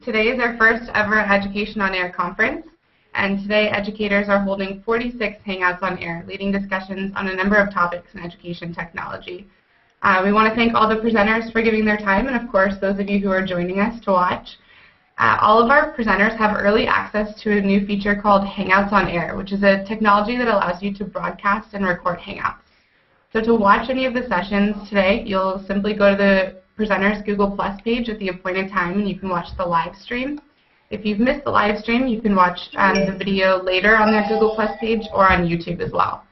Today is our first ever Education on Air conference, and today educators are holding 46 Hangouts on Air, leading discussions on a number of topics in education technology. We want to thank all the presenters for giving their time, and of course those of you who are joining us to watch. All of our presenters have early access to a new feature called Hangouts on Air, which is a technology that allows you to broadcast and record Hangouts. So to watch any of the sessions today, you'll simply go to the presenters Google Plus page at the appointed time and you can watch the live stream. If you've missed the live stream, you can watch the video later on their Google Plus page or on YouTube as well.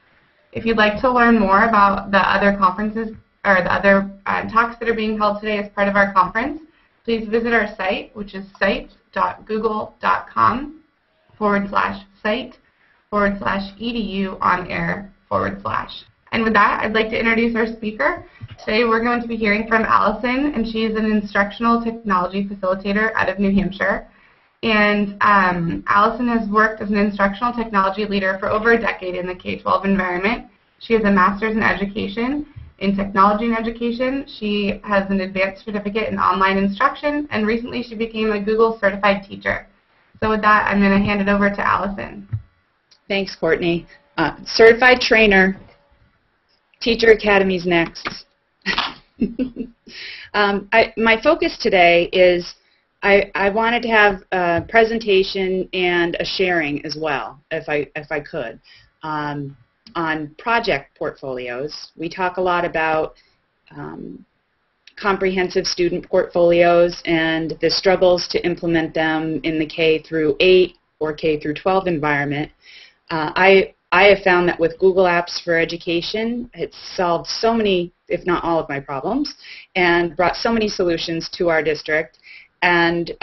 If you'd like to learn more about the other conferences or the other talks that are being held today as part of our conference, please visit our site, which is site.google.com/site/EduOnAir/. And with that, I'd like to introduce our speaker. Today we're going to be hearing from Allison, and she is an instructional technology facilitator out of New Hampshire. And Allison has worked as an instructional technology leader for over a decade in the K-12 environment. She has a master's in education, in technology and education. She has an advanced certificate in online instruction, and recently she became a Google certified teacher. So with that, I'm going to hand it over to Allison. Thanks, Courtney. Certified trainer. Teacher Academy's next. My focus today is I wanted to have a presentation and a sharing as well, if I could, on project portfolios. We talk a lot about comprehensive student portfolios and the struggles to implement them in the K-8 or K-12 environment. I have found that with Google Apps for Education, it's solved so many, if not all of my problems, and brought so many solutions to our district. And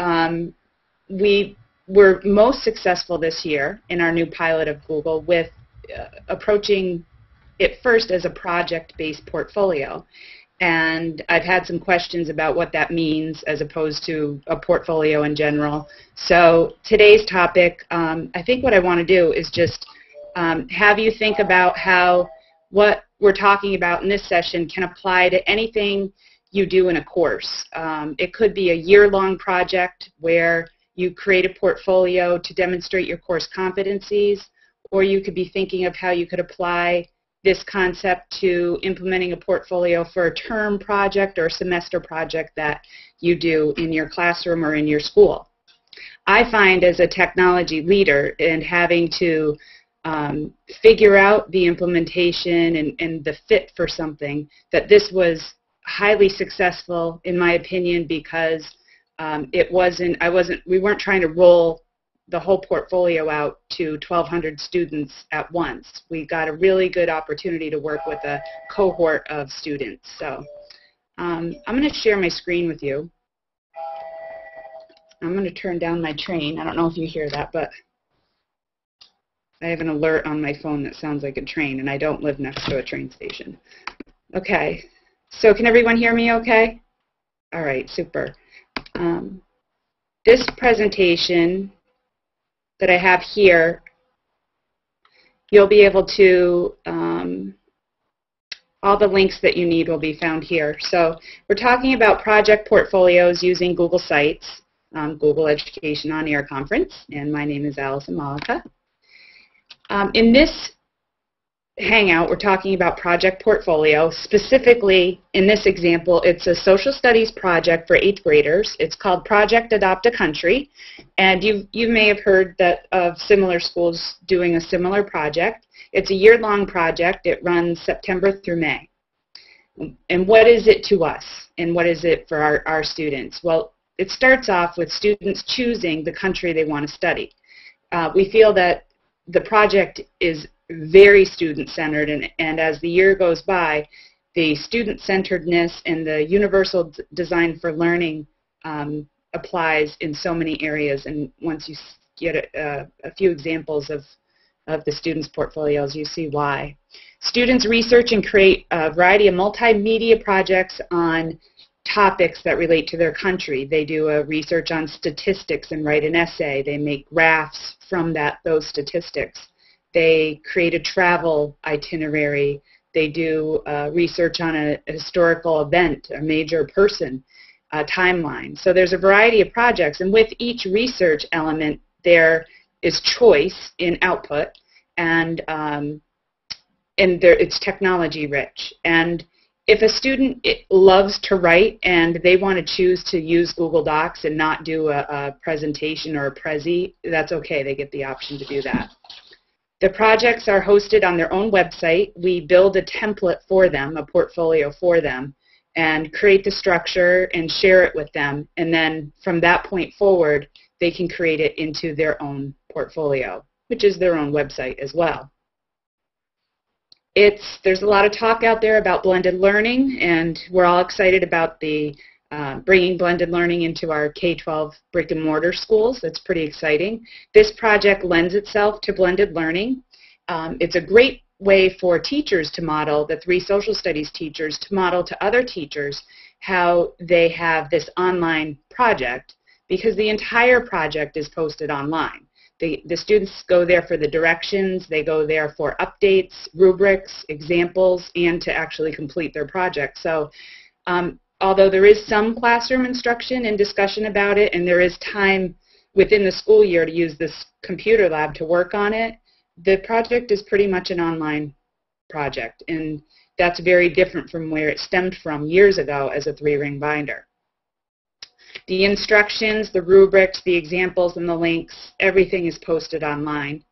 we were most successful this year in our new pilot of Google with approaching it first as a project-based portfolio. And I've had some questions about what that means as opposed to a portfolio in general. So today's topic, I think what I want to do is just have you think about how what we're talking about in this session can apply to anything you do in a course. It could be a year-long project where you create a portfolio to demonstrate your course competencies, or you could be thinking of how you could apply this concept to implementing a portfolio for a term project or a semester project that you do in your classroom or in your school. I find as a technology leader and having to figure out the implementation and the fit for something, that this was highly successful in my opinion because we weren't trying to roll the whole portfolio out to 1,200 students at once. We got a really good opportunity to work with a cohort of students. So I'm going to share my screen with you. I'm going to turn down my train. I don't know if you hear that, but I have an alert on my phone that sounds like a train, and I don't live next to a train station. Okay, so can everyone hear me okay? All right, super. This presentation that I have here, you'll be able to, all the links that you need will be found here. So we're talking about project portfolios using Google Sites, Google Education on Air Conference, and my name is Allison Mollica. In this Hangout, we're talking about project portfolio. Specifically, in this example, it's a social studies project for 8th graders. It's called Project Adopt a Country, and you may have heard that of similar schools doing a similar project. It's a year-long project. It runs September through May. And what is it to us, and what is it for our students? Well, it starts off with students choosing the country they want to study. We feel that the project is very student-centered, and as the year goes by, the student-centeredness and the universal design for learning applies in so many areas. And once you get a few examples of the students' portfolios, you see why. Students research and create a variety of multimedia projects on topics that relate to their country. They do a research on statistics and write an essay. They make graphs from those statistics. They create a travel itinerary. They do research on a historical event, a major person. timeline. So there's a variety of projects, and with each research element there is choice in output, and it's technology rich. And if a student loves to write and they want to choose to use Google Docs and not do a presentation or a Prezi, that's okay. They get the option to do that. The projects are hosted on their own website. We build a template for them, a portfolio for them, and create the structure and share it with them. And then from that point forward, they can create it into their own portfolio, which is their own website as well. There's a lot of talk out there about blended learning, and we're all excited about the bringing blended learning into our K-12 brick-and-mortar schools. That's pretty exciting. This project lends itself to blended learning. It's a great way for teachers to model, the 3 social studies teachers, to model to other teachers how they have this online project, because the entire project is posted online. The students go there for the directions, they go there for updates, rubrics, examples, and to actually complete their project. So although there is some classroom instruction and discussion about it, and there is time within the school year to use this computer lab to work on it, the project is pretty much an online project, and that's very different from where it stemmed from years ago as a 3-ring binder. The instructions, the rubrics, the examples, and the links, everything is posted online.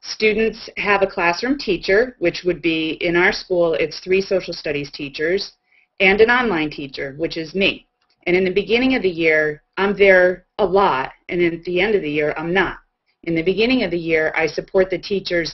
Students have a classroom teacher, which would be, in our school, it's 3 social studies teachers, and an online teacher, which is me. And in the beginning of the year, I'm there a lot, and at the end of the year, I'm not. In the beginning of the year, I support the teachers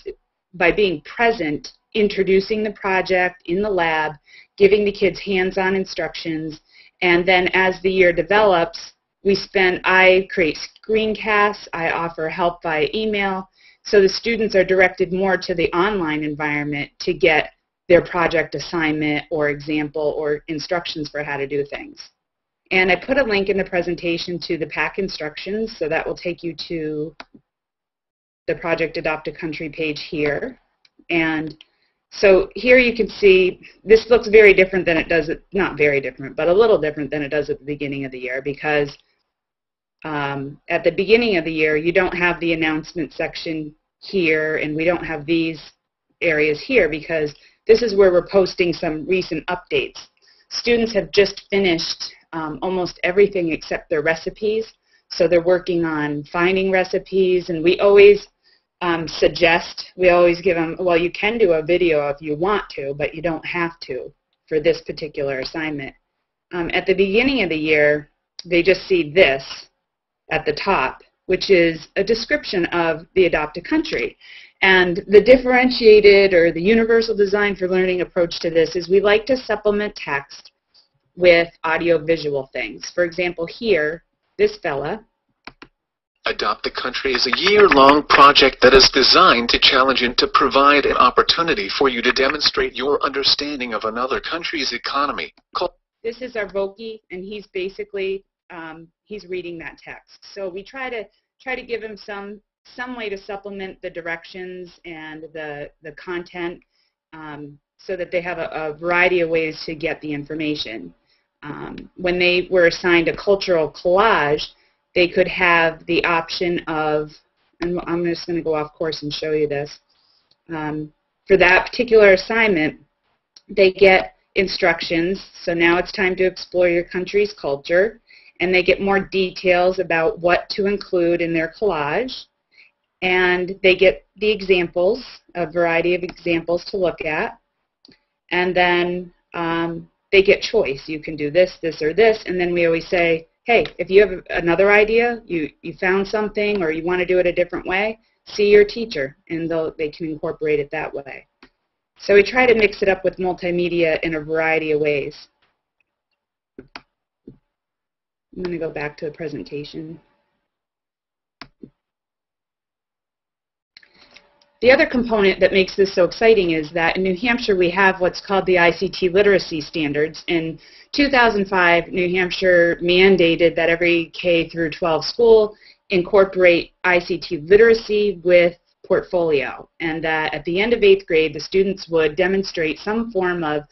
by being present, introducing the project in the lab, giving the kids hands-on instructions, and then as the year develops, I create screencasts, I offer help via email, so the students are directed more to the online environment to get their project assignment or example or instructions for how to do things. And I put a link in the presentation to the PAC instructions, so that will take you to the Project Adopt a Country page here. And so here you can see this looks very different than it does, not very different, but a little different than it does at the beginning of the year, because at the beginning of the year you don't have the announcement section here, and we don't have these areas here, because this is where we're posting some recent updates. Students have just finished almost everything except their recipes, so they're working on finding recipes, and we always we always give them, well, you can do a video if you want to, but you don't have to for this particular assignment. At the beginning of the year, they just see this at the top, which is a description of the Adopt a Country. And the differentiated or the universal design for learning approach to this is we like to supplement text with audio-visual things. For example, here, this fella, Adopt a Country is a year-long project that is designed to challenge and to provide an opportunity for you to demonstrate your understanding of another country's economy. This is our Voki, and he's basically he's reading that text. So we try to give him some way to supplement the directions and the content so that they have a variety of ways to get the information. When they were assigned a cultural collage, they could have the option of, and I'm just going to go off course and show you this. For that particular assignment, they get instructions. So now it's time to explore your country's culture, and they get more details about what to include in their collage. And they get the examples, a variety of examples to look at. And then they get choice. You can do this, this, or this. And then we always say, hey, if you have another idea, you found something, or you want to do it a different way, see your teacher, and they can incorporate it that way. So we try to mix it up with multimedia in a variety of ways. I'm going to go back to the presentation. The other component that makes this so exciting is that in New Hampshire we have what's called the ICT literacy standards. In 2005, New Hampshire mandated that every K through 12 school incorporate ICT literacy with portfolio, and that at the end of 8th grade the students would demonstrate some form of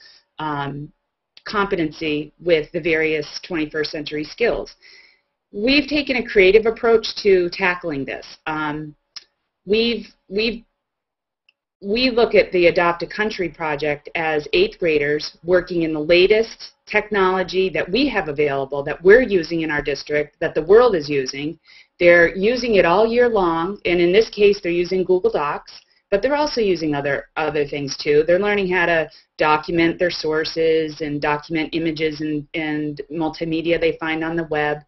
competency with the various 21st century skills. We've taken a creative approach to tackling this. We look at the Adopt a Country project as 8th graders working in the latest technology that we have available, that we're using in our district, that the world is using. They're using it all year long, and in this case they're using Google Docs, but they're also using other things too. They're learning how to document their sources and document images and multimedia they find on the web.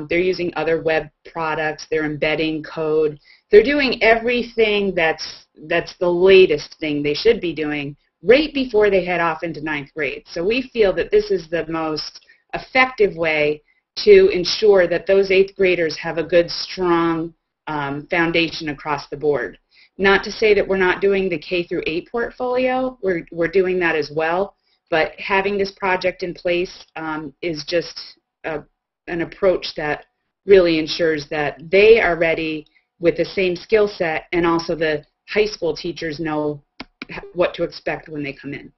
They're using other web products. They're embedding code. They're doing everything that's the latest thing they should be doing right before they head off into 9th grade. So we feel that this is the most effective way to ensure that those 8th graders have a good, strong foundation across the board. Not to say that we're not doing the K through 8 portfolio. We're doing that as well, but having this project in place is just an approach that really ensures that they are ready with the same skill set, and also the high school teachers know what to expect when they come in.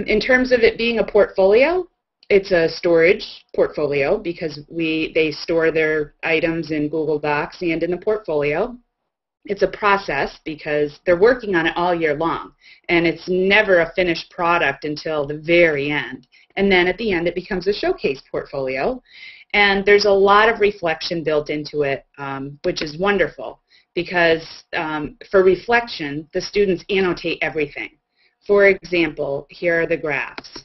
In terms of it being a portfolio, it's a storage portfolio because they store their items in Google Docs and in the portfolio. It's a process because they're working on it all year long, and it's never a finished product until the very end. And then at the end it becomes a showcase portfolio, and there's a lot of reflection built into it, which is wonderful because for reflection the students annotate everything. For example, here are the graphs.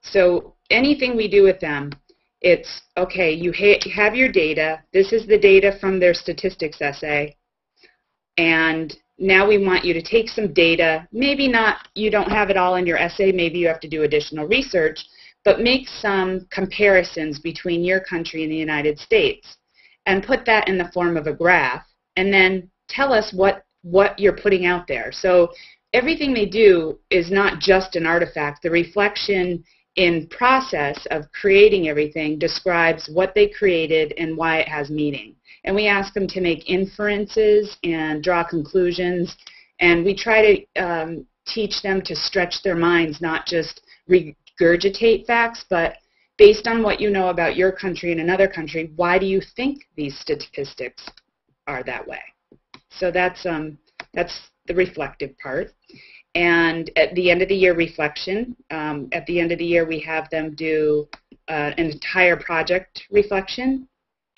So anything we do with them, it's okay, you have your data, this is the data from their statistics essay, and now we want you to take some data, maybe not, you don't have it all in your essay, maybe you have to do additional research, but make some comparisons between your country and the United States and put that in the form of a graph, and then tell us what you're putting out there. So everything they do is not just an artifact. The reflection in process of creating everything describes what they created and why it has meaning. And we ask them to make inferences and draw conclusions, and we try to teach them to stretch their minds, not just regurgitate facts, but based on what you know about your country and another country, why do you think these statistics are that way? So that's the reflective part. And at the end of the year reflection, at the end of the year we have them do an entire project reflection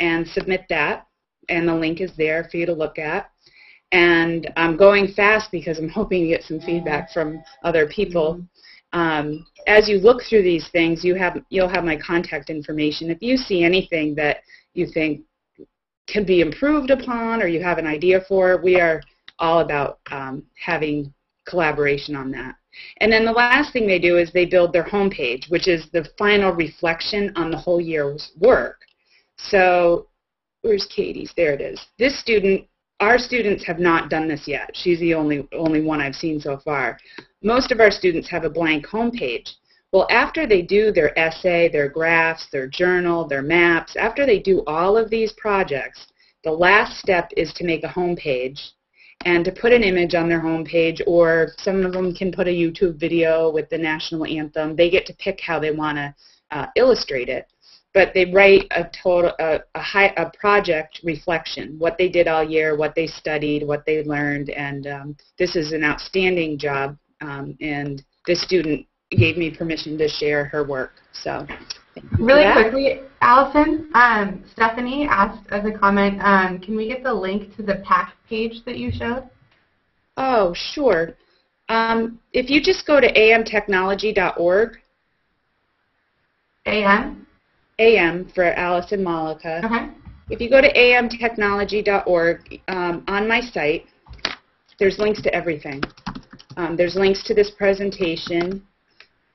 and submit that, and the link is there for you to look at. And I'm going fast because I'm hoping to get some feedback from other people. As you look through these things, you'll have my contact information. If you see anything that you think can be improved upon or you have an idea for, we are all about having collaboration on that. And then the last thing they do is they build their homepage, which is the final reflection on the whole year's work. So where's Katie's? There it is. This student, our students have not done this yet. She's the only one I've seen so far. Most of our students have a blank homepage. Well, after they do their essay, their graphs, their journal, their maps, after they do all of these projects, the last step is to make a homepage and to put an image on their homepage, or some of them can put a YouTube video with the national anthem. They get to pick how they want to illustrate it. But they write a project reflection, what they did all year, what they studied, what they learned, and this is an outstanding job, and this student gave me permission to share her work. So really quickly, Allison, Stephanie asked as a comment, can we get the link to the PAC page that you showed? Oh, sure. If you just go to amtechnology.org. AM? AM for Allison Mollica. Okay. If you go to amtechnology.org, on my site, there's links to everything. There's links to this presentation,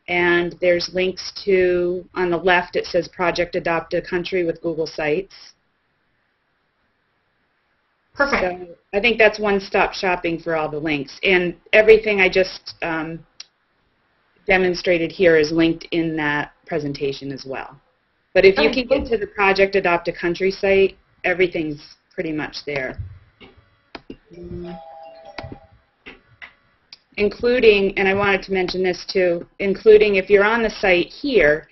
and there's links to, on the left it says Project Adopt a Country with Google Sites. Perfect. So I think that's one-stop shopping for all the links. And everything I just demonstrated here is linked in that presentation as well. But if you can get to the Project Adopt a Country site, everything's pretty much there. including, and I wanted to mention this too, including if you're on the site here,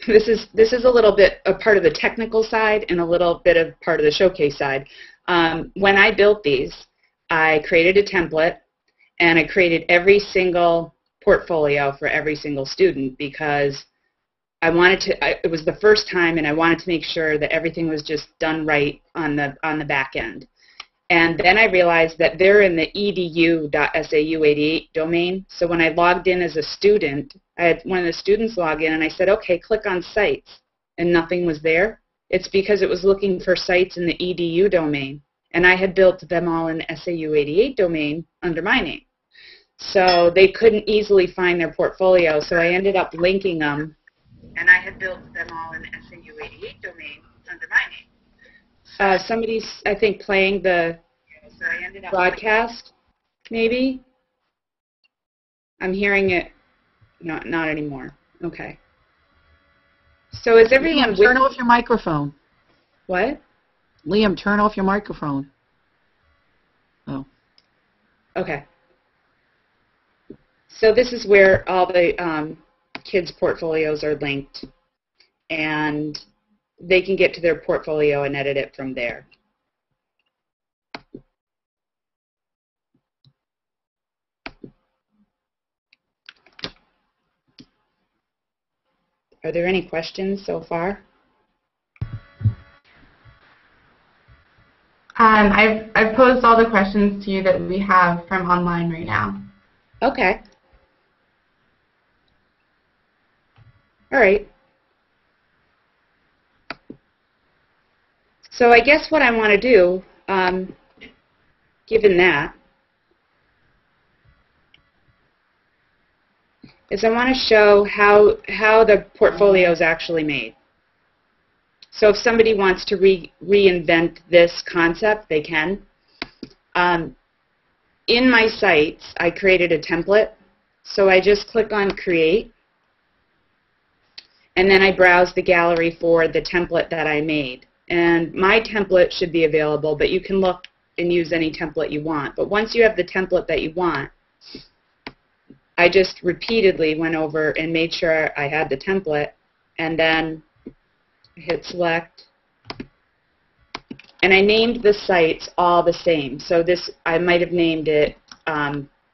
this is a little bit a part of the technical side and a little bit of part of the showcase side. When I built these, I created a template and I created every single portfolio for every single student because I wanted to, it was the first time and I wanted to make sure that everything was just done right on the back end. And then I realized that they're in the edu.sau88 domain. So when I logged in as a student, I had one of the students log in and I said, okay, click on sites, and nothing was there. It's because it was looking for sites in the edu domain, and I had built them all in the SAU88 domain under my name. So they couldn't easily find their portfolio, so I ended up linking them, and I had built them all in the SAU88 domain under my name. Somebody's, I think, playing the broadcast, maybe? I'm hearing it. Not anymore. Okay. So is everyone... Liam, turn off your microphone. What? Liam, turn off your microphone. Oh. Okay. So this is where all the kids' portfolios are linked, and they can get to their portfolio and edit it from there. Are there any questions so far? I've posed all the questions to you that we have from online right now. Okay. All right. So I guess what I want to do, given that, is I want to show how the portfolio is actually made. So if somebody wants to reinvent this concept, they can. In my sites, I created a template. So I just click on Create, and then I browse the gallery for the template that I made. And my template should be available, but you can look and use any template you want. But once you have the template that you want, I just repeatedly went over and made sure I had the template, and then hit select, and I named the sites all the same. So this, I might have named it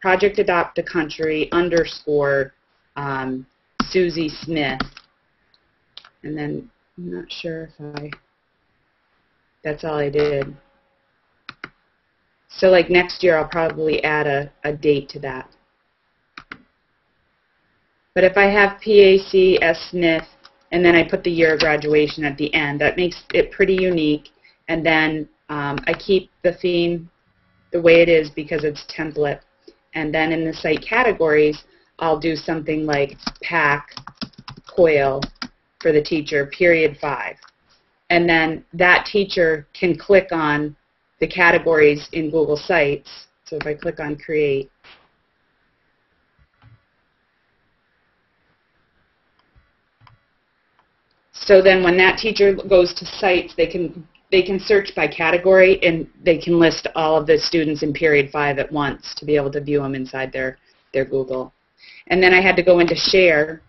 Project Adopt a Country _ Susie Smith, and then I'm not sure if that's all I did. So like next year I'll probably add a date to that. But if I have PAC S. Smith, and then I put the year of graduation at the end, that makes it pretty unique. And then I keep the theme the way it is because it's template. And then in the site categories, I'll do something like PAC, COIL for the teacher, period 5. And then that teacher can click on the categories in Google Sites. So if I click on Create, so then when that teacher goes to sites, they can search by category, and they can list all of the students in period 5 at once to be able to view them inside their Google. And then I had to go into share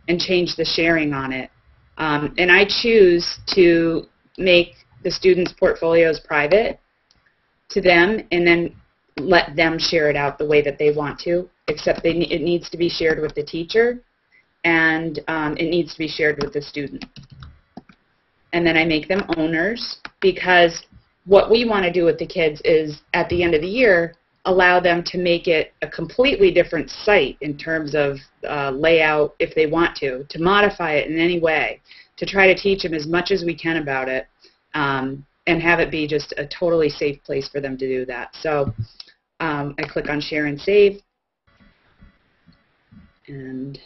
and change the sharing on it. And I choose to make the students' portfolios private to them and then let them share it out the way that they want to, except it needs to be shared with the teacher, and it needs to be shared with the student. And then I make them owners, because what we want to do with the kids is, at the end of the year, allow them to make it a completely different site in terms of layout if they want to modify it in any way, to try to teach them as much as we can about it, and have it be just a totally safe place for them to do that. So I click on Share and Save, and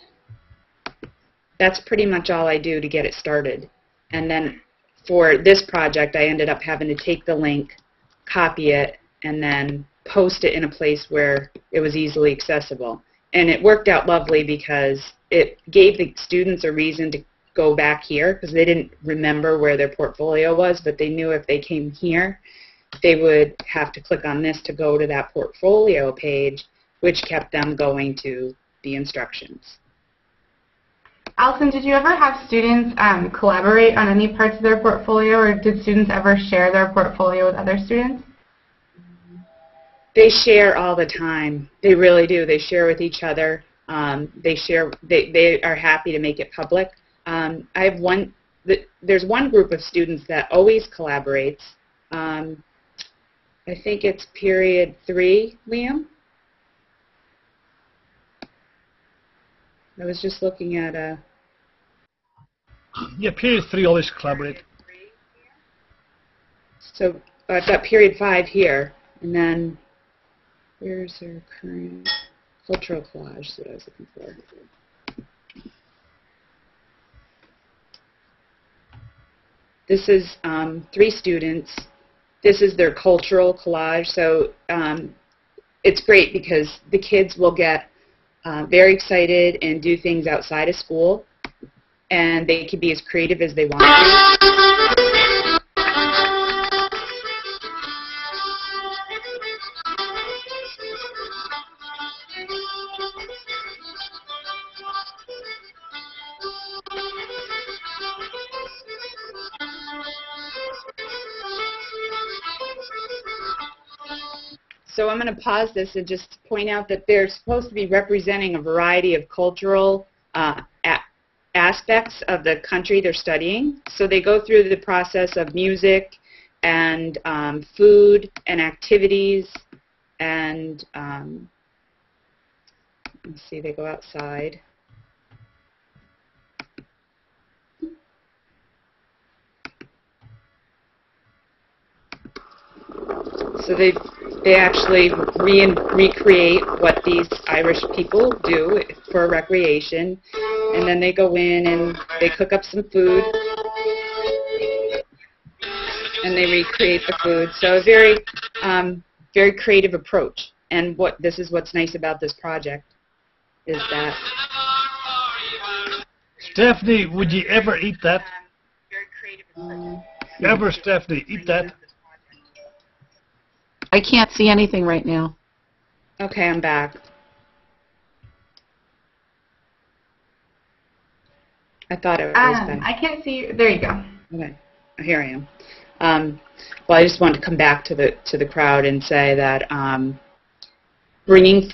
that's pretty much all I do to get it started. And then for this project, I ended up having to take the link, copy it, and then post it in a place where it was easily accessible. And it worked out lovely because it gave the students a reason to go back here, because they didn't remember where their portfolio was, but they knew if they came here, they would have to click on this to go to that portfolio page, which kept them going to the instructions. Allison, did you ever have students collaborate on any parts of their portfolio, or did students ever share their portfolio with other students? They share all the time. They really do. They share with each other. They are happy to make it public. There's one group of students that always collaborates. I think it's period 3, Liam. I was just looking at a... Yeah, period 3 always collaborate. So I've got period 5 here, and then where's their current cultural collage? That's what I was looking for. This is 3 students. This is their cultural collage. So it's great because the kids will get very excited and do things outside of school, and they can be as creative as they want to. So I'm going to pause this and just point out that they're supposed to be representing a variety of cultural aspects of the country they're studying. So they go through the process of music and food and activities, and let's see, they go outside. So they actually recreate what these Irish people do for recreation, and then they go in and they cook up some food, and they recreate the food. So a very, very creative approach. And this is what's nice about this project is that. Stephanie, would you ever eat that? Very creative approach. Ever, Stephanie, eat that? I can't see anything right now. Okay, I'm back. I thought it was back. I can't see you. There you go. Okay, here I am. Well, I just wanted to come back to the crowd and say that bringing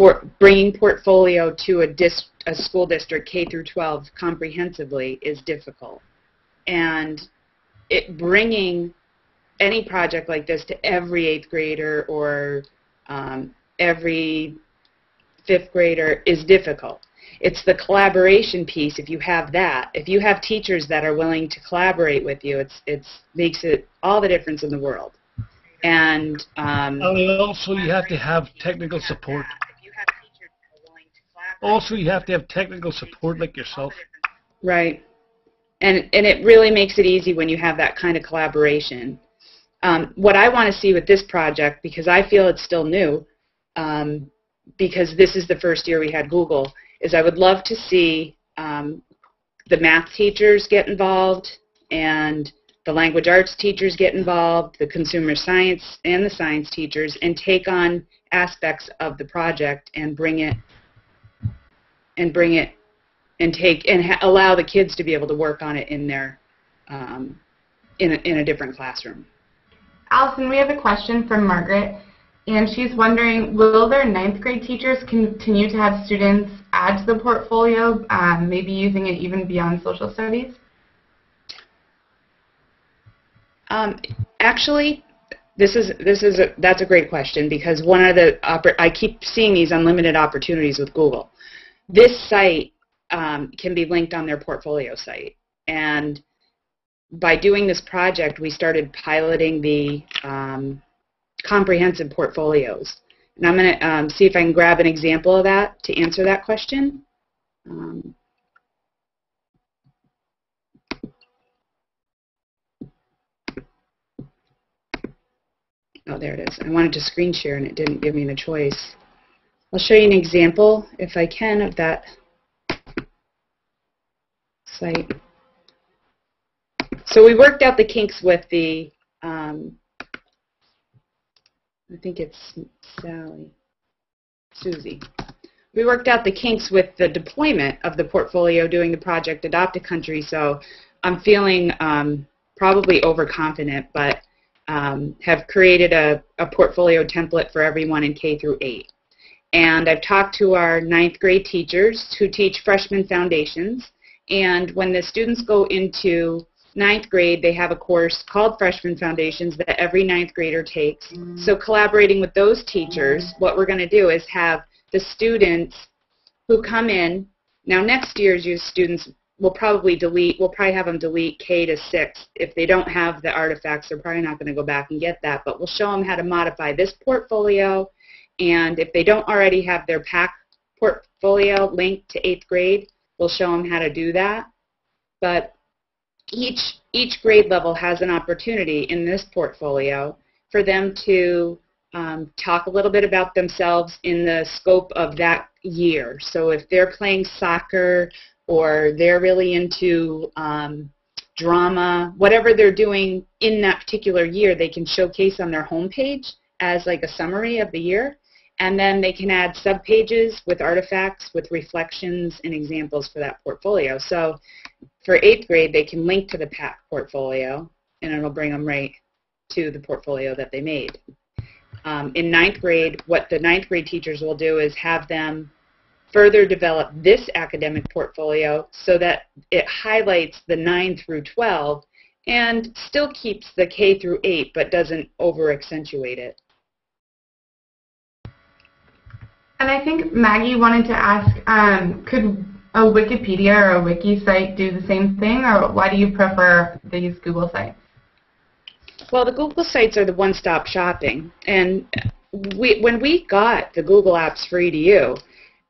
portfolio to a school district K through 12 comprehensively is difficult, and bringing any project like this to every 8th grader or every 5th grader is difficult. It's the collaboration piece. If you have that, if you have teachers that are willing to collaborate with you, it makes it all the difference in the world. And also you have to have technical support. Also, you have to have technical support like yourself. Right. And it really makes it easy when you have that kind of collaboration. What I want to see with this project, because I feel it's still new, because this is the first year we had Google, is I would love to see the math teachers get involved and the language arts teachers get involved, the consumer science and the science teachers, and take on aspects of the project and allow the kids to be able to work on it in their in a different classroom. Allison, we have a question from Margaret, and she's wondering, will their 9th grade teachers continue to have students add to the portfolio, maybe using it even beyond social studies? Actually, that's a great question, because one of the I keep seeing these unlimited opportunities with Google. This site can be linked on their portfolio site, and by doing this project, we started piloting the comprehensive portfolios. And I'm going to see if I can grab an example of that to answer that question. Oh, there it is. I wanted to screen share, and it didn't give me the choice. I'll show you an example, if I can, of that site. So we worked out the kinks with the I think it's Susie. We worked out the kinks with the deployment of the portfolio doing the project Adopt a Country, so I'm feeling probably overconfident, but have created a portfolio template for everyone in K through 8. And I've talked to our 9th grade teachers who teach freshman foundations, and when the students go into 9th grade, they have a course called Freshman Foundations that every 9th grader takes. So collaborating with those teachers, what we're going to do is have the students who come in, now next year's students we'll probably have them delete K to 6. If they don't have the artifacts, they're probably not going to go back and get that, but we'll show them how to modify this portfolio, and if they don't already have their PAC portfolio linked to 8th grade, we'll show them how to do that. But each grade level has an opportunity in this portfolio for them to talk a little bit about themselves in the scope of that year. So if they're playing soccer or they're really into drama, whatever they're doing in that particular year, they can showcase on their homepage as like a summary of the year. And then they can add subpages with artifacts, with reflections and examples for that portfolio. So for 8th grade, they can link to the PAC portfolio, and it'll bring them right to the portfolio that they made. In 9th grade, what the 9th grade teachers will do is have them further develop this academic portfolio so that it highlights the 9 through 12 and still keeps the K through 8 but doesn't over-accentuate it. And I think Maggie wanted to ask, could a Wikipedia or a wiki site do the same thing, or why do you prefer these Google sites? Well, the Google sites are the one-stop shopping, and when we got the Google Apps for EDU,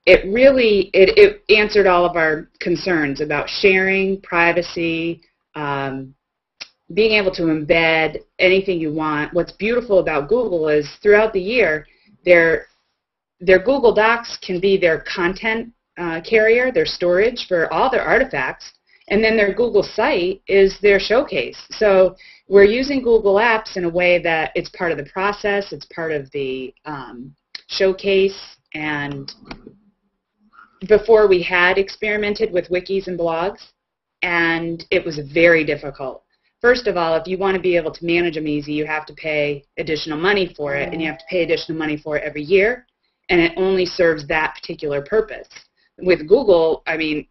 it answered all of our concerns about sharing, privacy, being able to embed anything you want. What's beautiful about Google is throughout the year, their Google Docs can be their content carrier, their storage for all their artifacts, and then their Google site is their showcase. So we're using Google Apps in a way that it's part of the process, it's part of the showcase, and before we had experimented with wikis and blogs, and it was very difficult. First of all, if you want to be able to manage them easy, you have to pay additional money for it, and you have to pay additional money for it every year, and it only serves that particular purpose. With Google, I mean,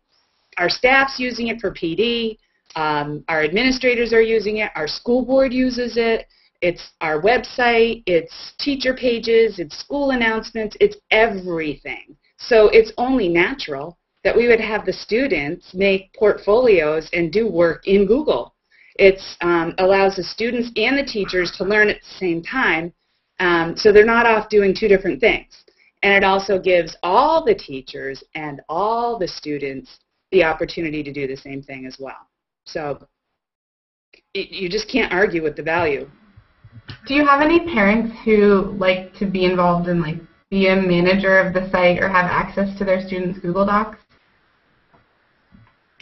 our staff's using it for PD, our administrators are using it, our school board uses it, it's our website, it's teacher pages, it's school announcements, it's everything. So it's only natural that we would have the students make portfolios and do work in Google. It allows the students and the teachers to learn at the same time, so they're not off doing two different things. And it also gives all the teachers and all the students the opportunity to do the same thing as well. So you just can't argue with the value. Do you have any parents who like to be involved in, like, be a manager of the site or have access to their students' Google Docs?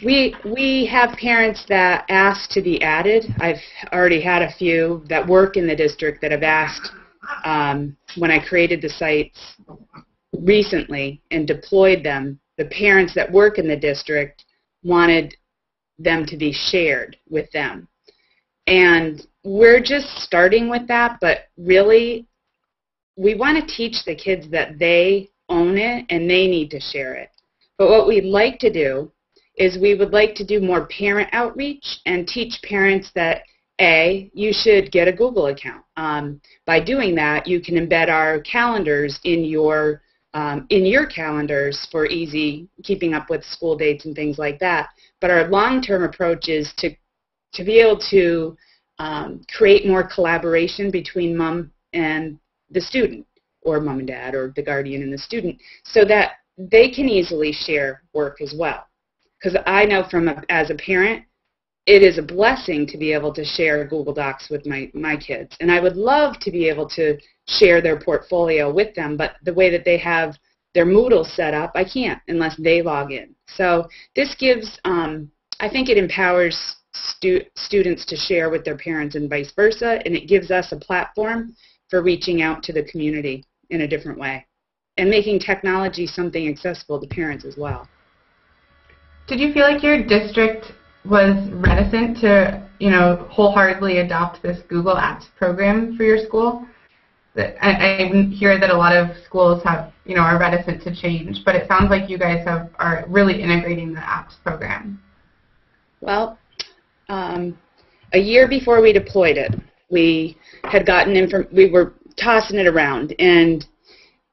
We have parents that ask to be added. I've already had a few that work in the district that have asked when I created the sites recently and deployed them. The parents that work in the district wanted them to be shared with them. And we're just starting with that, but really we want to teach the kids that they own it and they need to share it. But what we'd like to do is we would like to do more parent outreach and teach parents that, A, you should get a Google account. By doing that, you can embed our calendars in your calendars for easy keeping up with school dates and things like that. But our long-term approach is to be able to create more collaboration between mom and the student, or mom and dad, or the guardian and the student, so that they can easily share work as well. Because I know as a parent, it is a blessing to be able to share Google Docs with my kids. And I would love to be able to share their portfolio with them, but the way that they have their Moodle set up, I can't unless they log in. So this gives, I think it empowers students to share with their parents and vice versa, and it gives us a platform for reaching out to the community in a different way and making technology something accessible to parents as well. Did you feel like your district was reticent to, wholeheartedly adopt this Google Apps program for your school? I hear that a lot of schools have, are reticent to change, but it sounds like you guys are really integrating the apps program. Well, a year before we deployed it, we had we were tossing it around, and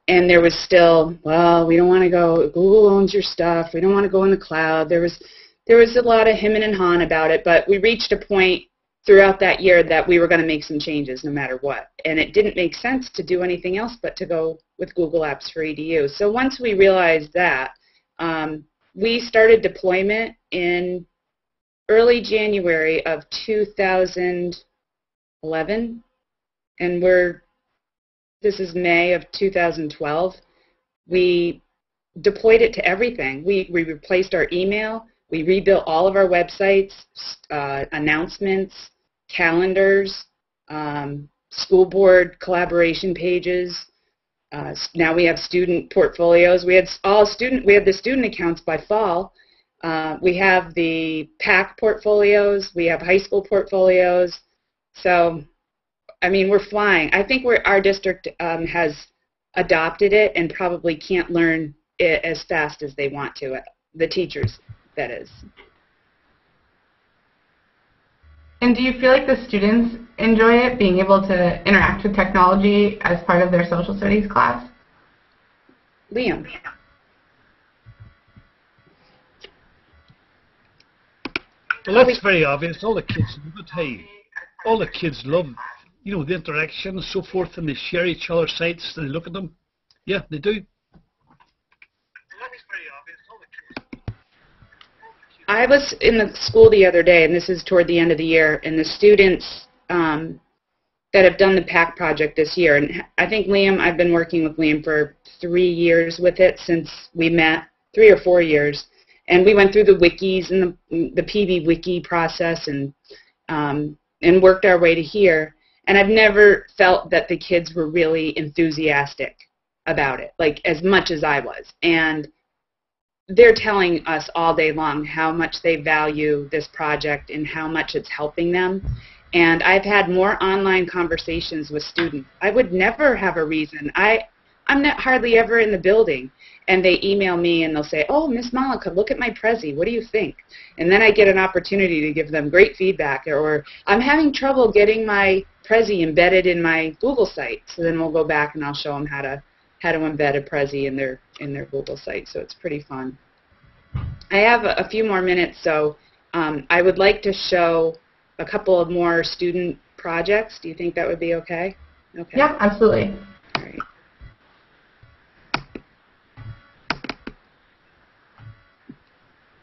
there was still, well, we don't want to go, Google owns your stuff, we don't want to go in the cloud. There was a lot of him and hawing about it, but we reached a point throughout that year that we were going to make some changes no matter what. And it didn't make sense to do anything else but to go with Google Apps for EDU. So once we realized that, we started deployment in early January of 2011, and this is May of 2012. We deployed it to everything. We replaced our email. We rebuilt all of our websites, announcements, calendars, school board collaboration pages. Now we have student portfolios. We had the student accounts by fall. We have the PAC portfolios. We have high school portfolios. So, I mean, we're flying. I think our district has adopted it and probably can't learn it as fast as they want to. The teachers, that is. And do you feel like the students enjoy it, being able to interact with technology as part of their social studies class? Liam. Well, that's very obvious. All the kids love it. Hey, all the kids love, the interaction and so forth, and they share each other's sites and they look at them. Yeah, they do. I was in the school the other day, and this is toward the end of the year, and the students that have done the PAC project this year, and I think I've been working with Liam for 3 years with it since we met, 3 or 4 years, and we went through the wikis and the PB wiki process and worked our way to here, and I've never felt that the kids were really enthusiastic about it, like as much as I was, and they're telling us all day long how much they value this project and how much it's helping them. And I've had more online conversations with students. I would never have a reason. I'm not hardly ever in the building. And they email me and they'll say, oh, Miss Mollica, look at my Prezi. What do you think? And then I get an opportunity to give them great feedback. Or I'm having trouble getting my Prezi embedded in my Google site. So then we'll go back and I'll show them how to embed a Prezi in their Google site, so it's pretty fun. I have a few more minutes, so I would like to show a couple of more student projects. Do you think that would be okay? Okay. Yeah, absolutely. All right.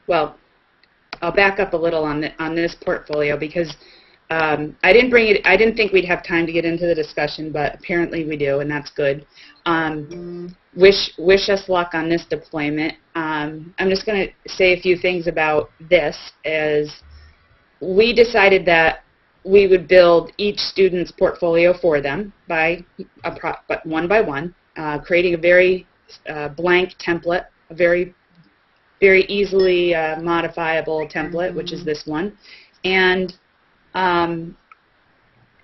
Well, I'll back up a little on this portfolio because I didn't think we'd have time to get into the discussion, but apparently we do, and that's good. Wish us luck on this deployment. I'm just going to say a few things about this. As we decided that we would build each student's portfolio for them one by one, creating a very blank template, a very easily modifiable template, which is this one, and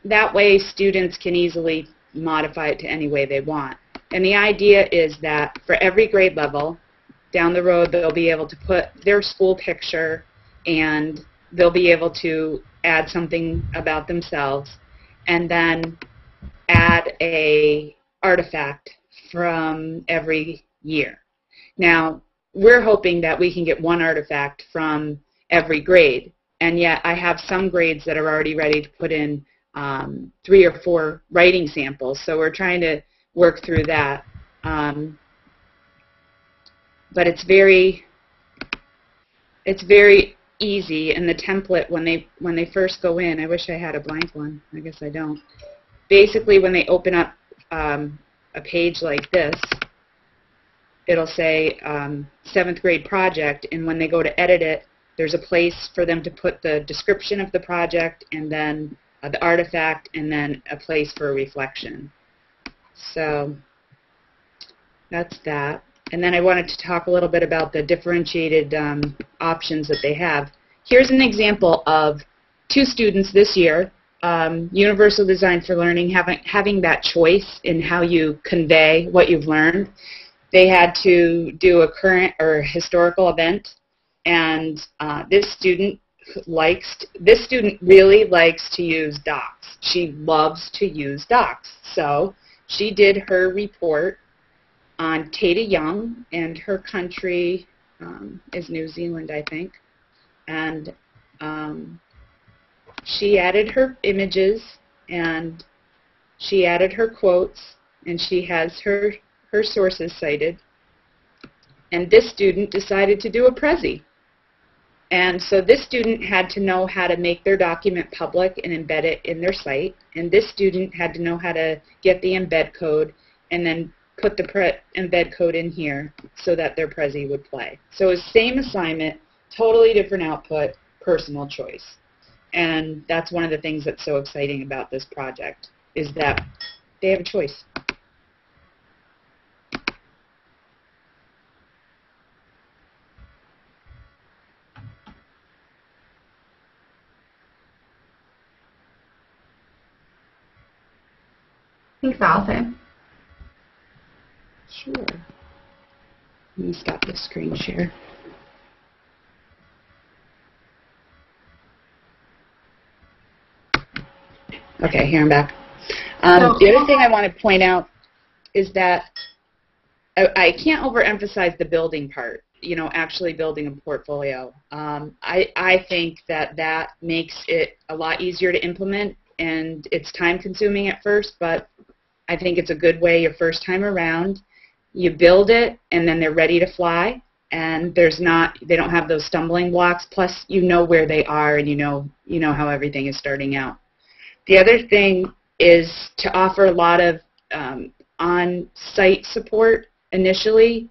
that way students can easily modify it to any way they want. And the idea is that for every grade level, down the road they'll be able to put their school picture and they'll be able to add something about themselves and then add a artifact from every year. Now, we're hoping that we can get one artifact from every grade, and yet I have some grades that are already ready to put in 3 or 4 writing samples, so we're trying to work through that. But it's very easy, and the template, when they first go in, I wish I had a blank one, I guess I don't. Basically, when they open up a page like this, it'll say 7th grade project, and when they go to edit it, there's a place for them to put the description of the project and then the artifact and then a place for a reflection. So that's that. And then I wanted to talk a little bit about the differentiated options that they have. Here's an example of 2 students this year, Universal Design for Learning, having that choice in how you convey what you've learned. They had to do a current or historical event, and this student really likes to use docs. She loves to use docs. So she did her report on Tata Young, and her country is New Zealand, I think. And she added her images, and she added her quotes, and she has her sources cited. And this student decided to do a Prezi. And so this student had to know how to make their document public and embed it in their site. And this student had to know how to get the embed code and then put the embed code in here so that their Prezi would play. So it's same assignment, totally different output, personal choice. And that's one of the things that's so exciting about this project, is that they have a choice. Thanks, Allison. Sure. Let me stop the screen share. Okay, here I'm back. The other thing I want to point out is that I can't overemphasize the building part, you know, actually building a portfolio. I think that makes it a lot easier to implement, and it's time consuming at first, but I think it's a good way your first time around. You build it, and then they're ready to fly, and they don't have those stumbling blocks, plus you know where they are, and you know how everything is starting out. The other thing is to offer a lot of on-site support initially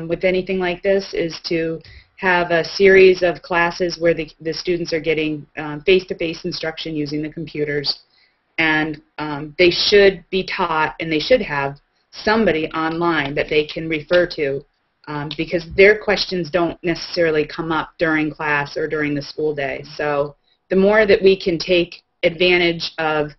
with anything like this, is to have a series of classes where the students are getting face-to-face instruction using the computers, and they should be taught, and they should have somebody online that they can refer to, because their questions don't necessarily come up during class or during the school day. So the more that we can take advantage of,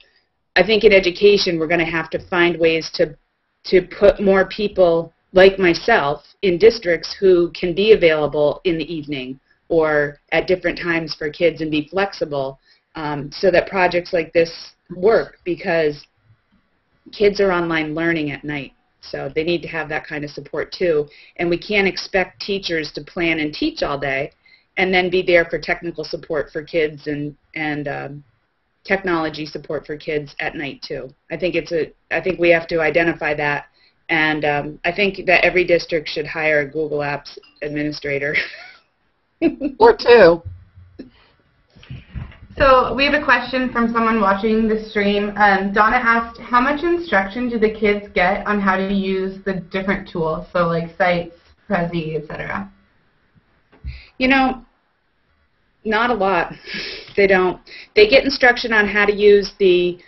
I think in education we're going to have to find ways to put more people like myself in districts who can be available in the evening or at different times for kids, and be flexible, so that projects like this work, because kids are online learning at night, so they need to have that kind of support too. And we can't expect teachers to plan and teach all day and then be there for technical support for kids and technology support for kids at night too. I think we have to identify that, and I think that every district should hire a Google Apps administrator. Or 2. So we have a question from someone watching the stream. Donna asked, how much instruction do the kids get on how to use the different tools, so like sites, Prezi, etc.? You know, not a lot. They don't. They get instruction on how to use the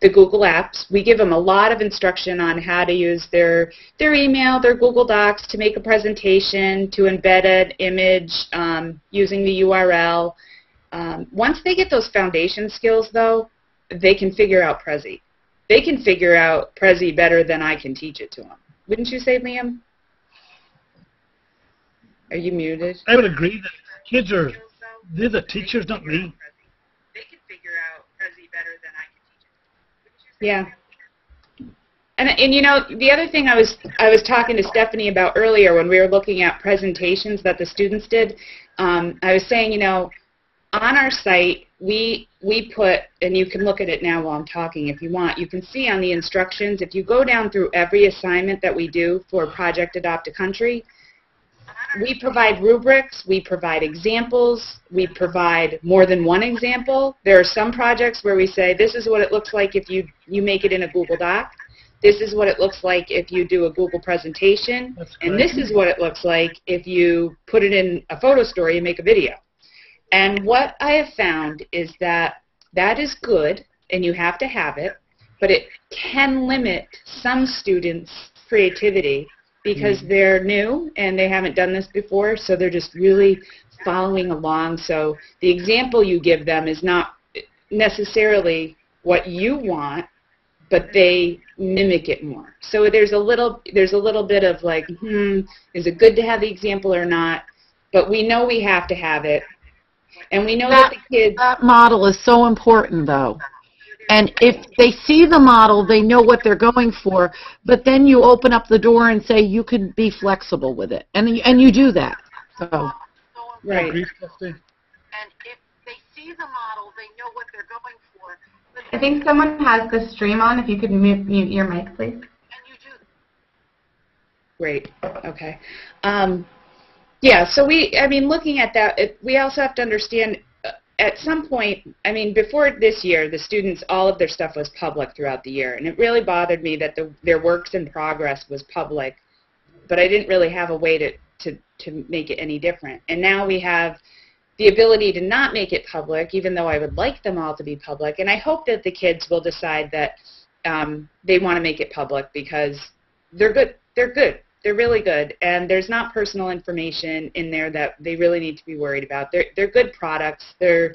Google Apps. We give them a lot of instruction on how to use their email, their Google Docs, to make a presentation, to embed an image using the URL. Once they get those foundation skills, though, they can figure out Prezi. They can figure out Prezi better than I can teach it to them. Wouldn't you say, Liam? Are you muted? I would agree that kids they're the teachers, not me. They can figure out Prezi better than I can teach it. Yeah. And you know, the other thing I was talking to Stephanie about earlier when we were looking at presentations that the students did, I was saying, you know, on our site, we put, and you can look at it now while I'm talking if you want, you can see on the instructions, if you go down through every assignment that we do for Project Adopt a Country, we provide rubrics, we provide examples, we provide more than one example. There are some projects where we say, this is what it looks like if you make it in a Google Doc. This is what it looks like if you do a Google presentation. And this is what it looks like if you put it in a photo story and make a video. And what I have found is that that is good, and you have to have it, but it can limit some students' creativity because they're new and they haven't done this before, so they're just really following along. So the example you give them is not necessarily what you want, but they mimic it more. So there's a little bit of like, is it good to have the example or not? But we know we have to have it, and we know that the kids. That model is so important, though. And if they see the model, they know what they're going for. But then you open up the door and say you can be flexible with it, and you do that. So. Right. And if they see the model, they know what they're going for. I think someone has the stream on. If you could mute your mic, please. And you do. Great. Okay. Yeah. So looking at that, we also have to understand. At some point, before this year, the students, all of their stuff was public throughout the year, and it really bothered me that their works in progress was public, but I didn't really have a way to make it any different. And now we have the ability to not make it public, even though I would like them all to be public, and I hope that the kids will decide that they want to make it public because they're good. They're good. They're really good, and there's not personal information in there that they really need to be worried about. They're good products. They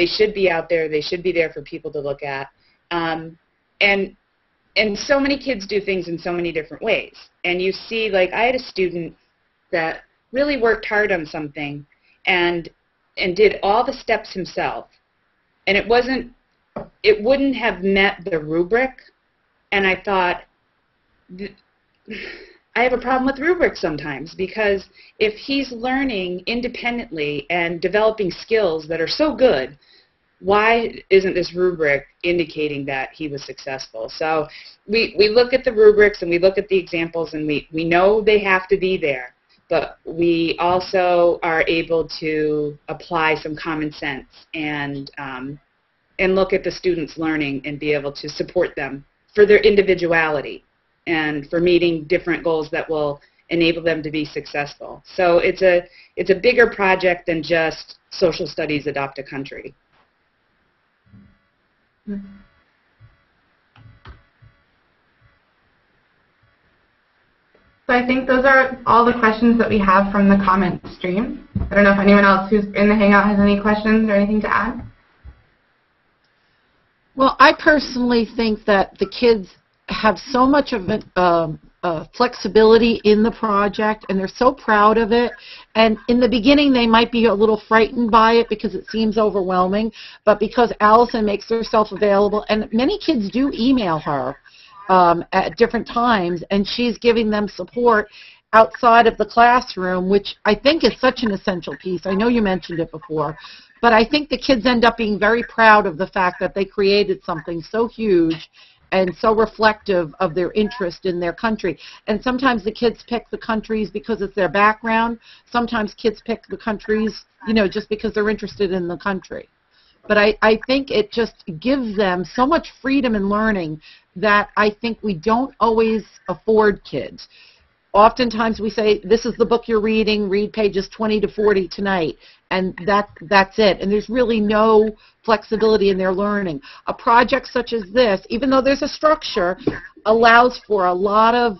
should be out there. They should be there for people to look at. And so many kids do things in so many different ways. And you see, like, I had a student that really worked hard on something and did all the steps himself, and it wouldn't have met the rubric. And I thought, I have a problem with rubrics sometimes, because if he's learning independently and developing skills that are so good, why isn't this rubric indicating that he was successful? So we look at the rubrics and we look at the examples, and we know they have to be there, but we also are able to apply some common sense and look at the students' learning and be able to support them for their individuality and for meeting different goals that will enable them to be successful. So it's a bigger project than just social studies adopt a country. So I think those are all the questions that we have from the comment stream. I don't know if anyone else who's in the Hangout has any questions or anything to add. Well, I personally think that the kids have so much of flexibility in the project, and they're so proud of it. And in the beginning, they might be a little frightened by it because it seems overwhelming, but because Allison makes herself available, and many kids do email her at different times, and she's giving them support outside of the classroom, which I think is such an essential piece. I know you mentioned it before, but I think the kids end up being very proud of the fact that they created something so huge and so reflective of their interest in their country. And sometimes the kids pick the countries because it's their background. Sometimes kids pick the countries, just because they're interested in the country. But I think it just gives them so much freedom in learning that I think we don't always afford kids. Oftentimes we say, this is the book you're reading, read pages 20 to 40 tonight, and that's it. And there's really no flexibility in their learning. A project such as this, even though there's a structure, allows for a lot of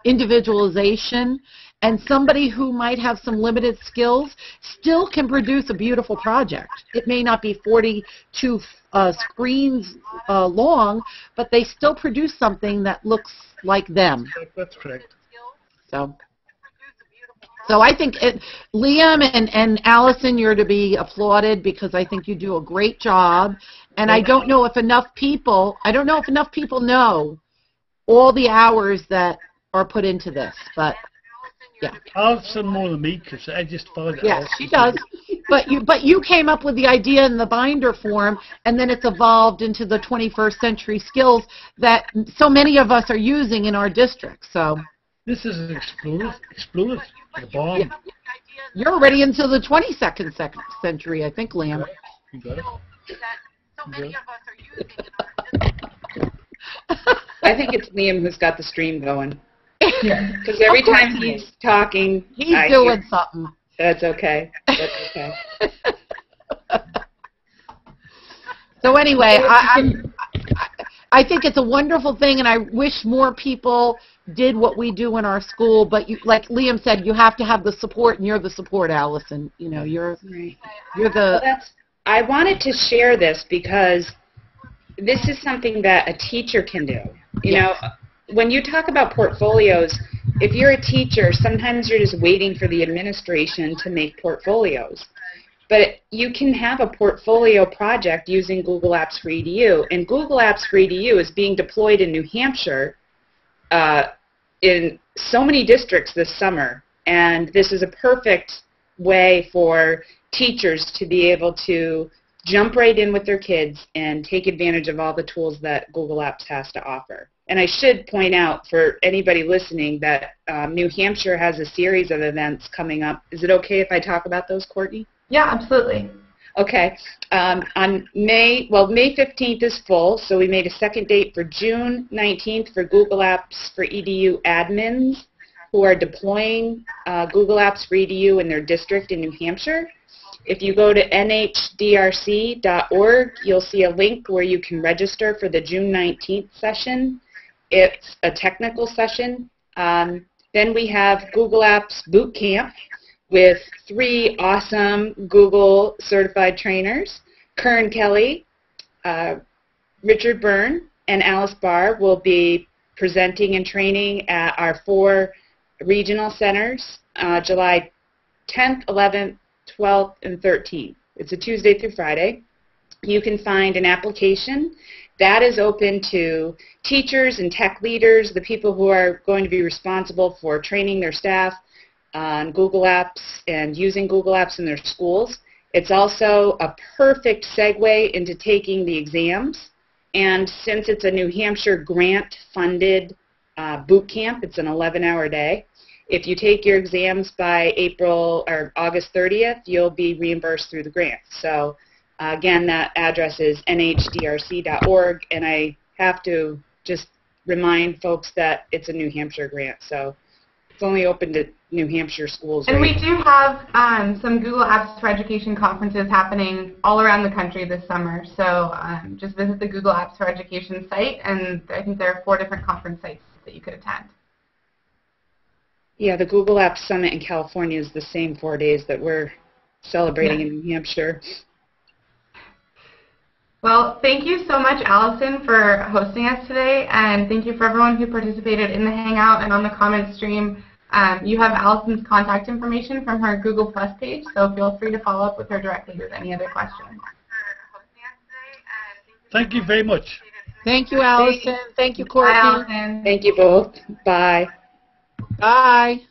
individualization, and somebody who might have some limited skills still can produce a beautiful project. It may not be 42 screens long, but they still produce something that looks like them. That's correct. So I think Liam and Allison, you're to be applauded because I think you do a great job. And I don't know if enough people know all the hours that are put into this, but yeah. Allison more than me, because I just followed. Yeah, she does. But you came up with the idea in the binder form, and then it's evolved into the 21st century skills that so many of us are using in our district. So. This is an exploded, like a bomb. Yeah. You're already into the 22nd century, I think, Liam. You got it. I think it's Liam who's got the stream going. Because every time he's talking, he's doing something. That's okay. That's okay. So anyway, I think it's a wonderful thing, and I wish more people did what we do in our school. But you, like Liam said, you have to have the support, and you're the support, Allison. You know, you're the. Well, I wanted to share this because this is something that a teacher can do. You know, when you talk about portfolios, if you're a teacher, sometimes you're just waiting for the administration to make portfolios. But you can have a portfolio project using Google Apps for EDU. And Google Apps for EDU is being deployed in New Hampshire in so many districts this summer. And this is a perfect way for teachers to be able to jump right in with their kids and take advantage of all the tools that Google Apps has to offer. And I should point out for anybody listening that New Hampshire has a series of events coming up. Is it okay if I talk about those, Courtney? Yeah, absolutely. Okay. On May 15th is full, so we made a second date for June 19th for Google Apps for EDU admins who are deploying Google Apps for EDU in their district in New Hampshire. If you go to nhdrc.org, you'll see a link where you can register for the June 19th session. It's a technical session. Then we have Google Apps Boot Camp with 3 awesome Google certified trainers. Kern Kelly, Richard Byrne, and Alice Barr will be presenting and training at our 4 regional centers, July 10th, 11th, 12th, and 13th. It's a Tuesday through Friday. You can find an application that is open to teachers and tech leaders, the people who are going to be responsible for training their staff on Google Apps and using Google Apps in their schools. It's also a perfect segue into taking the exams. And since it's a New Hampshire grant-funded boot camp, it's an 11-hour day. If you take your exams by August 30th, you'll be reimbursed through the grant. So again, that address is nhdrc.org, and I have to just remind folks that it's a New Hampshire grant, so it's only open to New Hampshire schools. And we do have some Google Apps for Education conferences happening all around the country this summer, so just visit the Google Apps for Education site, and I think there are 4 different conference sites that you could attend. Yeah, the Google Apps Summit in California is the same 4 days that we're celebrating in New Hampshire. Well, thank you so much, Allison, for hosting us today, and thank you for everyone who participated in the Hangout and on the comment stream. You have Allison's contact information from her Google Plus page, so feel free to follow up with her directly with any other questions. Thank you very much. Thank you, Allison. Thank you, Courtney. Bye, Allison. Thank you both. Bye. Bye.